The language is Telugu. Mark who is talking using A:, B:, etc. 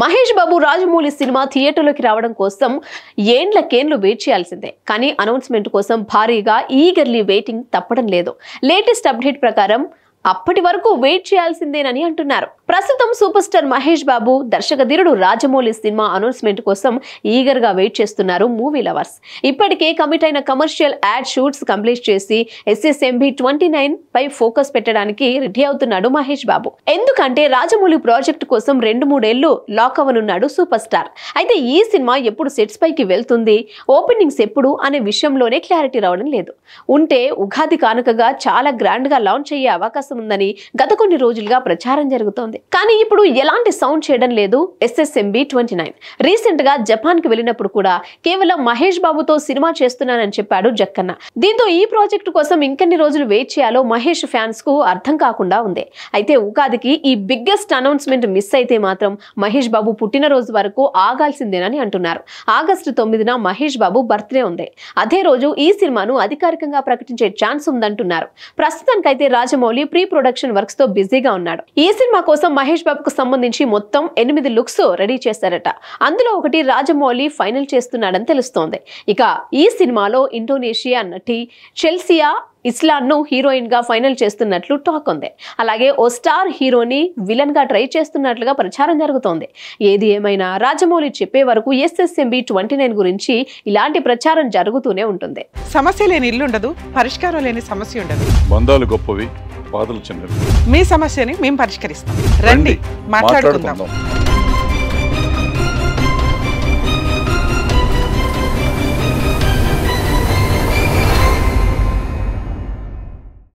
A: మహేష్ బాబు రాజమౌళి సినిమా థియేటర్లోకి రావడం కోసం ఏండ్లకేండ్లు వెయిట్ చేయాల్సిందే. కానీ అనౌన్స్మెంట్ కోసం భారీగా ఈగర్లీ వెయిటింగ్ తప్పడం లేదు. లేటెస్ట్ అప్డేట్ ప్రకారం అప్పటి వరకు వెయిట్ చేయాల్సిందేనని అంటున్నారు. ప్రస్తుతం super star Mahesh Babu దర్శకధీరుడు Rajamouli cinema announcement కోసం ఈగర్ గా వెయిట్ చేస్తున్నారు మూవీ లవర్స్. ఇప్పటికే కమిట్ అయిన కమర్షియల్ యాడ్ షూట్స్ కంప్లీట్ చేసి SSMB 29 పై ఫోకస్ పెట్టడానికి రెడీ అవుతున్నాడు మహేష్ బాబు. ఎందుకంటే రాజమౌళి ప్రాజెక్ట్ కోసం 2-3 ఏళ్లు లాక్ అవ్వనున్నాడు సూపర్ స్టార్. అయితే ఈ సినిమా ఎప్పుడు సెట్స్ పైకి వెళ్తుంది, ఓపెనింగ్స్ ఎప్పుడు అనే విషయంలోనే క్లారిటీ రావడం లేదు. ఉంటే ఉగాది కానుకగా చాలా గ్రాండ్ గా లాంచ్ అయ్యే అవకాశం ఉందని గత కొన్ని రోజులుగా ప్రచారం జరుగుతోంది. కానీ ఇప్పుడు ఎలాంటి సౌండ్ చేయడం లేదు SSMB 29. రీసెంట్ గా జపాన్ కి వెళ్ళినప్పుడు కూడా కేవలం మహేష్ బాబుతో సినిమా చేస్తున్నానని చెప్పాడు జక్కన్న. దీంతో ఈ ప్రాజెక్టు కోసం ఇంకెన్ని రోజులు వెయిట్ చేయాలో మహేష్ ఫ్యాన్స్ కు అర్థం కాకుండా ఉంది. అయితే ఉగాదికి ఈ బిగ్గెస్ట్ అనౌన్స్మెంట్ మిస్ అయితే మాత్రం మహేష్ బాబు పుట్టినరోజు వరకు ఆగాల్సిందేనని అంటున్నారు. ఆగస్టు 9న మహేష్ బాబు బర్త్డే ఉంది. అదే రోజు ఈ సినిమాను అధికారికంగా ప్రకటించే ఛాన్స్ ఉందంటున్నారు. ప్రస్తుతానికైతే రాజమౌళి ప్రీ ప్రొడక్షన్ వర్క్స్ తో బిజీగా ఉన్నాడు. ఈ సినిమా కోసం మహేష్ బాబుకు సంబంధించి మొత్తం 8 లుక్స్ రెడీ చేశారట. అందులో ఒకటి రాజమౌళి ఫైనల్ చేస్తున్నాడని తెలుస్తోంది. ఇక ఈ సినిమాలో ఇండోనేషియా నటి చెల్సియా ఇస్లాన్ ను హీరోయిన్ గా ఫైనల్ చేస్తున్నట్లు టాక్ ఉంది. అలాగే ఓ స్టార్ హీరోని విలన్ గా ట్రై చేస్తున్నట్లుగా ప్రచారం జరుగుతోంది. ఏది ఏమైనా రాజమౌళి చెప్పే వరకు SSMB 29 గురించి ఇలాంటి ప్రచారం జరుగుతూనే ఉంటుంది.
B: సమస్య లేని ఇల్లు ఉండదు, పరిష్కారం లేని సమస్య ఉండదు.
C: బంధాలు గొప్పవి, బాధలు చిన్నవి.
B: మీ సమస్యని మేము పరిష్కరిస్తాం. రండి మాట్లాడుకుందాం.